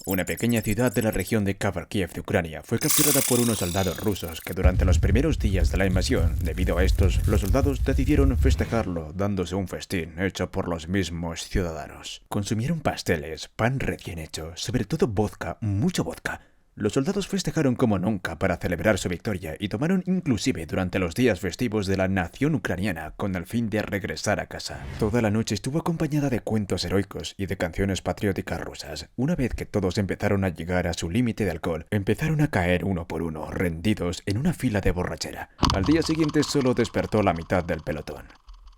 Una pequeña ciudad de la región de Kharkiv de Ucrania fue capturada por unos soldados rusos que durante los primeros días de la invasión, debido a estos, los soldados decidieron festejarlo dándose un festín hecho por los mismos ciudadanos. Consumieron pasteles, pan recién hecho, sobre todo vodka, mucho vodka. Los soldados festejaron como nunca para celebrar su victoria y tomaron inclusive durante los días festivos de la nación ucraniana con el fin de regresar a casa. Toda la noche estuvo acompañada de cuentos heroicos y de canciones patrióticas rusas. Una vez que todos empezaron a llegar a su límite de alcohol, empezaron a caer uno por uno, rendidos en una fila de borrachera. Al día siguiente solo despertó la mitad del pelotón.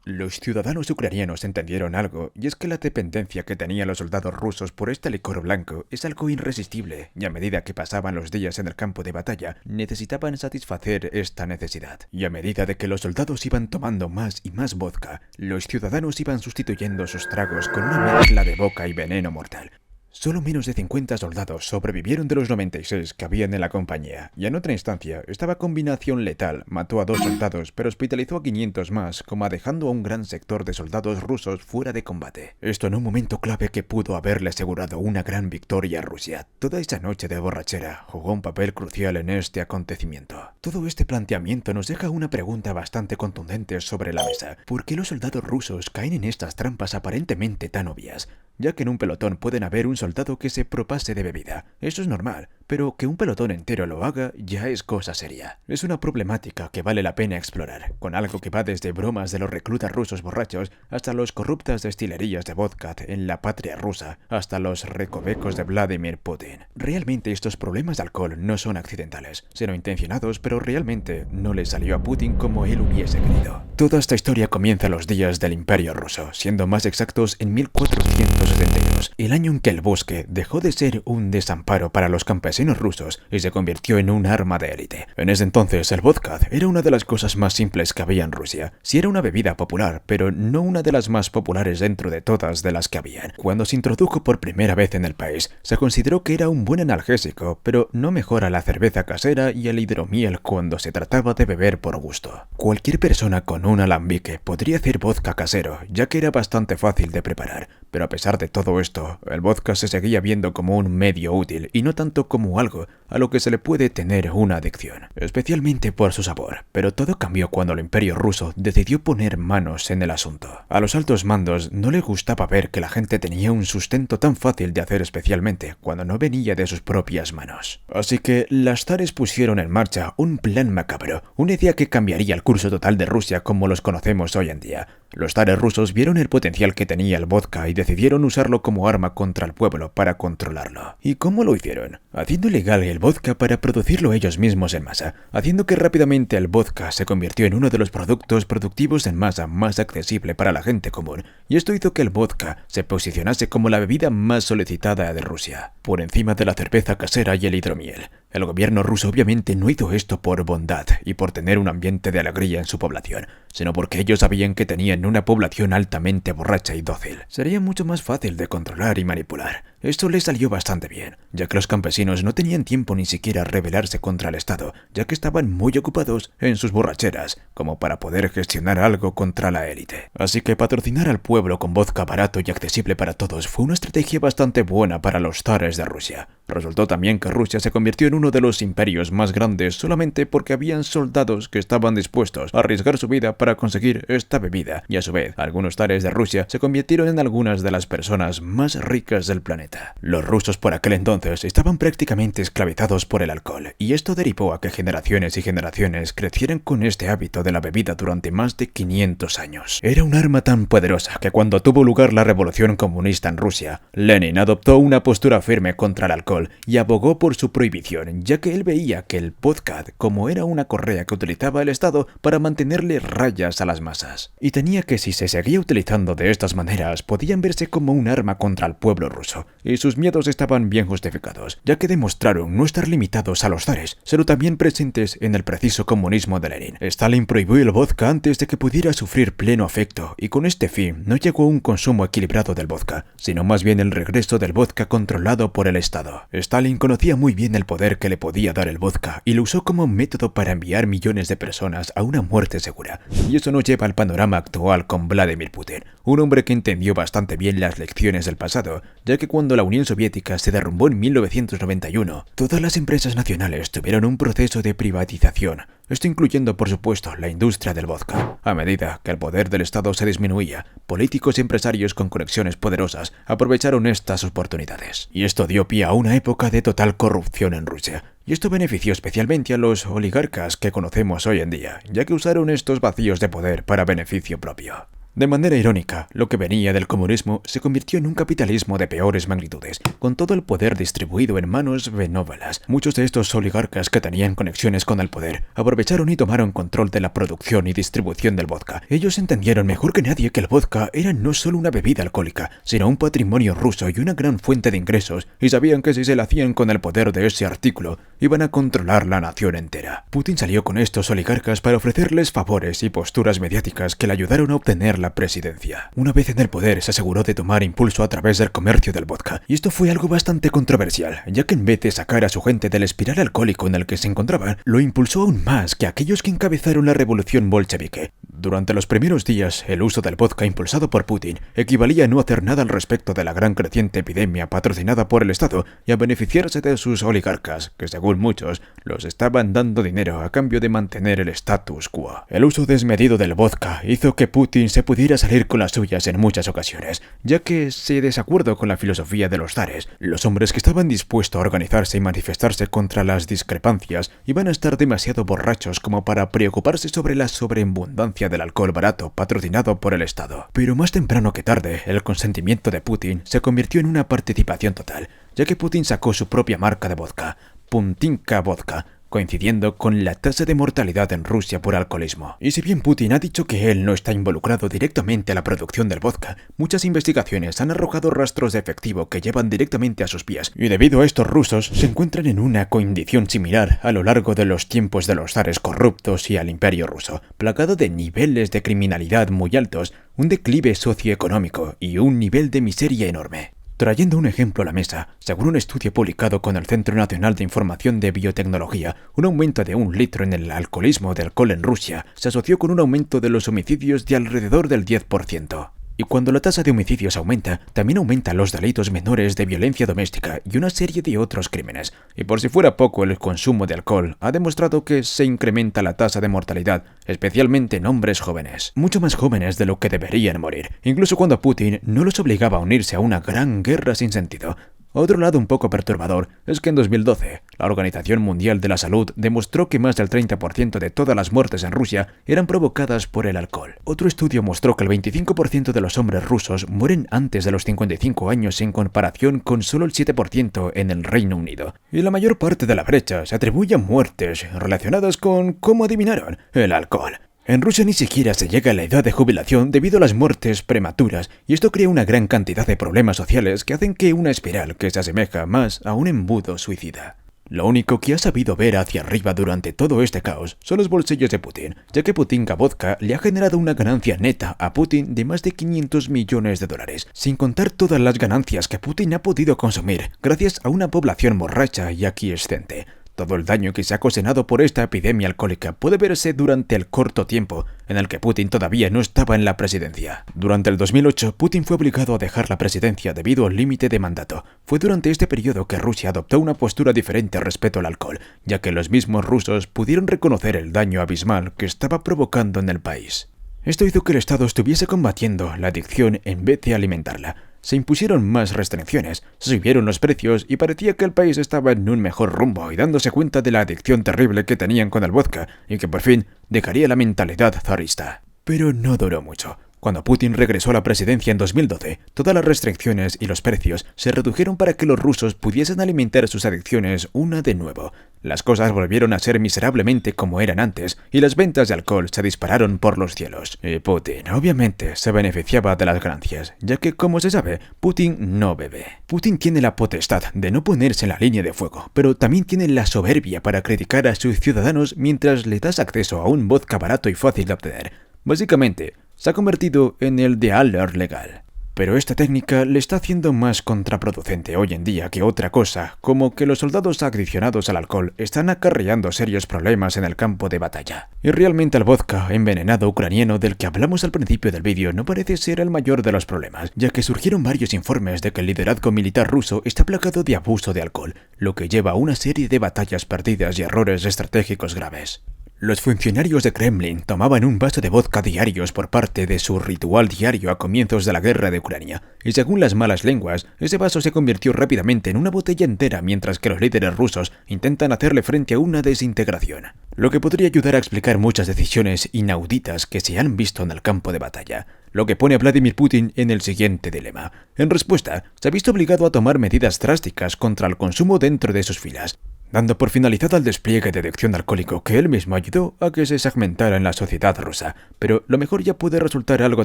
Los ciudadanos ucranianos entendieron algo, y es que la dependencia que tenían los soldados rusos por este licor blanco es algo irresistible, y a medida que pasaban los días en el campo de batalla, necesitaban satisfacer esta necesidad. Y a medida de que los soldados iban tomando más y más vodka, los ciudadanos iban sustituyendo sus tragos con una mezcla de vodka y veneno mortal. Solo menos de 50 soldados sobrevivieron de los 96 que habían en la compañía, y en otra instancia, esta combinación letal mató a 2 soldados, pero hospitalizó a 500 más, como dejando a un gran sector de soldados rusos fuera de combate. Esto en un momento clave que pudo haberle asegurado una gran victoria a Rusia. Toda esa noche de borrachera jugó un papel crucial en este acontecimiento. Todo este planteamiento nos deja una pregunta bastante contundente sobre la mesa. ¿Por qué los soldados rusos caen en estas trampas aparentemente tan obvias? Ya que en un pelotón pueden haber un soldado que se propase de bebida. Eso es normal, pero que un pelotón entero lo haga ya es cosa seria. Es una problemática que vale la pena explorar, con algo que va desde bromas de los reclutas rusos borrachos hasta los corruptas destilerías de vodka en la patria rusa, hasta los recovecos de Vladimir Putin. Realmente estos problemas de alcohol no son accidentales, sino intencionados, pero realmente no le salió a Putin como él hubiese querido. Toda esta historia comienza en los días del Imperio Ruso, siendo más exactos en 1472, el año en que el bosque dejó de ser un desamparo para los campesinos rusos y se convirtió en un arma de élite. En ese entonces el vodka era una de las cosas más simples que había en Rusia. Sí era una bebida popular, pero no una de las más populares dentro de todas de las que habían. Cuando se introdujo por primera vez en el país, se consideró que era un buen analgésico, pero no mejora la cerveza casera y el hidromiel cuando se trataba de beber por gusto. Cualquier persona con un alambique podría hacer vodka casero, ya que era bastante fácil de preparar, pero a pesar de todo esto, el vodka se seguía viendo como un medio útil y no tanto como algo a lo que se le puede tener una adicción, especialmente por su sabor. Pero todo cambió cuando el Imperio Ruso decidió poner manos en el asunto. A los altos mandos no les gustaba ver que la gente tenía un sustento tan fácil de hacer, especialmente cuando no venía de sus propias manos. Así que los zares pusieron en marcha un plan macabro, una idea que cambiaría el curso total de Rusia como los conocemos hoy en día. Los zares rusos vieron el potencial que tenía el vodka y decidieron usarlo como arma contra el pueblo para controlarlo. ¿Y cómo lo hicieron? Haciendo ilegal el vodka para producirlo ellos mismos en masa, haciendo que rápidamente el vodka se convirtió en uno de los productos productivos en masa más accesible para la gente común, y esto hizo que el vodka se posicionase como la bebida más solicitada de Rusia, por encima de la cerveza casera y el hidromiel. El gobierno ruso obviamente no hizo esto por bondad y por tener un ambiente de alegría en su población, sino porque ellos sabían que tenían una población altamente borracha y dócil. Sería mucho más fácil de controlar y manipular. Esto les salió bastante bien, ya que los campesinos no tenían tiempo ni siquiera a rebelarse contra el Estado, ya que estaban muy ocupados en sus borracheras, como para poder gestionar algo contra la élite. Así que patrocinar al pueblo con vodka barato y accesible para todos fue una estrategia bastante buena para los zares de Rusia. Resultó también que Rusia se convirtió en uno de los imperios más grandes solamente porque habían soldados que estaban dispuestos a arriesgar su vida para conseguir esta bebida, y a su vez, algunos zares de Rusia se convirtieron en algunas de las personas más ricas del planeta. Los rusos por aquel entonces estaban prácticamente esclavizados por el alcohol, y esto derivó a que generaciones y generaciones crecieran con este hábito de la bebida durante más de 500 años. Era un arma tan poderosa que cuando tuvo lugar la revolución comunista en Rusia, Lenin adoptó una postura firme contra el alcohol y abogó por su prohibición, ya que él veía que el vodka como era una correa que utilizaba el Estado para mantenerle rayas a las masas, y tenía que si se seguía utilizando de estas maneras podían verse como un arma contra el pueblo ruso, y sus miedos estaban bien justificados, ya que demostraron no estar limitados a los zares, sino también presentes en el preciso comunismo de Lenin. Stalin prohibió el vodka antes de que pudiera sufrir pleno afecto, y con este fin no llegó a un consumo equilibrado del vodka, sino más bien el regreso del vodka controlado por el Estado. Stalin conocía muy bien el poder que le podía dar el vodka y lo usó como método para enviar millones de personas a una muerte segura. Y eso nos lleva al panorama actual con Vladimir Putin, un hombre que entendió bastante bien las lecciones del pasado, ya que cuando la Unión Soviética se derrumbó en 1991, todas las empresas nacionales tuvieron un proceso de privatización, esto incluyendo por supuesto la industria del vodka. A medida que el poder del Estado se disminuía, políticos y empresarios con conexiones poderosas aprovecharon estas oportunidades. Y esto dio pie a una época de total corrupción en Rusia. Y esto benefició especialmente a los oligarcas que conocemos hoy en día, ya que usaron estos vacíos de poder para beneficio propio. De manera irónica, lo que venía del comunismo se convirtió en un capitalismo de peores magnitudes, con todo el poder distribuido en manos benévolas. Muchos de estos oligarcas que tenían conexiones con el poder aprovecharon y tomaron control de la producción y distribución del vodka. Ellos entendieron mejor que nadie que el vodka era no solo una bebida alcohólica, sino un patrimonio ruso y una gran fuente de ingresos, y sabían que si se la hacían con el poder de ese artículo, iban a controlar la nación entera. Putin salió con estos oligarcas para ofrecerles favores y posturas mediáticas que le ayudaron a obtener la presidencia. Una vez en el poder se aseguró de tomar impulso a través del comercio del vodka, y esto fue algo bastante controversial, ya que en vez de sacar a su gente del espiral alcohólico en el que se encontraban, lo impulsó aún más que aquellos que encabezaron la revolución bolchevique. Durante los primeros días, el uso del vodka impulsado por Putin equivalía a no hacer nada al respecto de la gran creciente epidemia patrocinada por el Estado y a beneficiarse de sus oligarcas, que según muchos, los estaban dando dinero a cambio de mantener el status quo. El uso desmedido del vodka hizo que Putin se pudiera salir con las suyas en muchas ocasiones, ya que, de desacuerdo con la filosofía de los zares, los hombres que estaban dispuestos a organizarse y manifestarse contra las discrepancias iban a estar demasiado borrachos como para preocuparse sobre la sobreabundancia del alcohol barato patrocinado por el Estado. Pero más temprano que tarde, el consentimiento de Putin se convirtió en una participación total, ya que Putin sacó su propia marca de vodka, Puntinka Vodka, coincidiendo con la tasa de mortalidad en Rusia por alcoholismo. Y si bien Putin ha dicho que él no está involucrado directamente a la producción del vodka, muchas investigaciones han arrojado rastros de efectivo que llevan directamente a sus pies, y debido a estos rusos se encuentran en una condición similar a lo largo de los tiempos de los zares corruptos y al imperio ruso, plagado de niveles de criminalidad muy altos, un declive socioeconómico y un nivel de miseria enorme. Trayendo un ejemplo a la mesa, según un estudio publicado con el Centro Nacional de Información de Biotecnología, un aumento de 1 litro en el alcoholismo de alcohol en Rusia se asoció con un aumento de los homicidios de alrededor del 10%. Y cuando la tasa de homicidios aumenta, también aumentan los delitos menores de violencia doméstica y una serie de otros crímenes. Y por si fuera poco, el consumo de alcohol ha demostrado que se incrementa la tasa de mortalidad, especialmente en hombres jóvenes, mucho más jóvenes de lo que deberían morir, incluso cuando Putin no los obligaba a unirse a una gran guerra sin sentido. Otro lado un poco perturbador es que en 2012, la Organización Mundial de la Salud demostró que más del 30% de todas las muertes en Rusia eran provocadas por el alcohol. Otro estudio mostró que el 25% de los hombres rusos mueren antes de los 55 años en comparación con solo el 7% en el Reino Unido. Y la mayor parte de la brecha se atribuye a muertes relacionadas con, ¿cómo adivinaron?, el alcohol. En Rusia ni siquiera se llega a la edad de jubilación debido a las muertes prematuras, y esto crea una gran cantidad de problemas sociales que hacen que una espiral que se asemeja más a un embudo suicida. Lo único que ha sabido ver hacia arriba durante todo este caos son los bolsillos de Putin, ya que Puntinka Vodka le ha generado una ganancia neta a Putin de más de 500 millones de dólares, sin contar todas las ganancias que Putin ha podido consumir gracias a una población borracha y aquiescente. Todo el daño que se ha ocasionado por esta epidemia alcohólica puede verse durante el corto tiempo en el que Putin todavía no estaba en la presidencia. Durante el 2008, Putin fue obligado a dejar la presidencia debido al límite de mandato. Fue durante este periodo que Rusia adoptó una postura diferente respecto al alcohol, ya que los mismos rusos pudieron reconocer el daño abismal que estaba provocando en el país. Esto hizo que el Estado estuviese combatiendo la adicción en vez de alimentarla. Se impusieron más restricciones, se subieron los precios y parecía que el país estaba en un mejor rumbo y dándose cuenta de la adicción terrible que tenían con el vodka y que por fin dejaría la mentalidad zarista. Pero no duró mucho. Cuando Putin regresó a la presidencia en 2012, todas las restricciones y los precios se redujeron para que los rusos pudiesen alimentar sus adicciones una de nuevo. Las cosas volvieron a ser miserablemente como eran antes y las ventas de alcohol se dispararon por los cielos. Y Putin, obviamente, se beneficiaba de las ganancias, ya que, como se sabe, Putin no bebe. Putin tiene la potestad de no ponerse en la línea de fuego, pero también tiene la soberbia para criticar a sus ciudadanos mientras le das acceso a un vodka barato y fácil de obtener. Básicamente, se ha convertido en el de Aller legal. Pero esta técnica le está haciendo más contraproducente hoy en día que otra cosa, como que los soldados adiccionados al alcohol están acarreando serios problemas en el campo de batalla. Y realmente el vodka envenenado ucraniano del que hablamos al principio del vídeo no parece ser el mayor de los problemas, ya que surgieron varios informes de que el liderazgo militar ruso está plagado de abuso de alcohol, lo que lleva a una serie de batallas perdidas y errores estratégicos graves. Los funcionarios de Kremlin tomaban un vaso de vodka diarios por parte de su ritual diario a comienzos de la guerra de Ucrania, y según las malas lenguas, ese vaso se convirtió rápidamente en una botella entera mientras que los líderes rusos intentan hacerle frente a una desintegración, lo que podría ayudar a explicar muchas decisiones inauditas que se han visto en el campo de batalla, lo que pone a Vladimir Putin en el siguiente dilema. En respuesta, se ha visto obligado a tomar medidas drásticas contra el consumo dentro de sus filas, dando por finalizado el despliegue de adicción alcohólico que él mismo ayudó a que se segmentara en la sociedad rusa, pero lo mejor ya puede resultar algo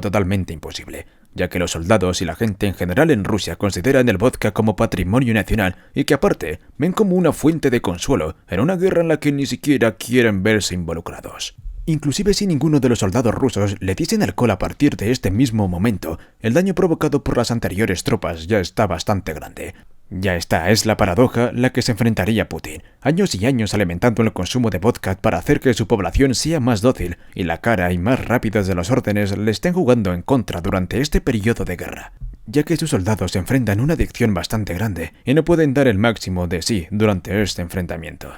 totalmente imposible, ya que los soldados y la gente en general en Rusia consideran el vodka como patrimonio nacional y que aparte ven como una fuente de consuelo en una guerra en la que ni siquiera quieren verse involucrados. Inclusive si ninguno de los soldados rusos le diesen alcohol a partir de este mismo momento, el daño provocado por las anteriores tropas ya está bastante grande. Ya esta es la paradoja la que se enfrentaría Putin, años y años alimentando el consumo de vodka para hacer que su población sea más dócil y la cara y más rápidas de los órdenes le estén jugando en contra durante este periodo de guerra, ya que sus soldados se enfrentan a una adicción bastante grande y no pueden dar el máximo de sí durante este enfrentamiento.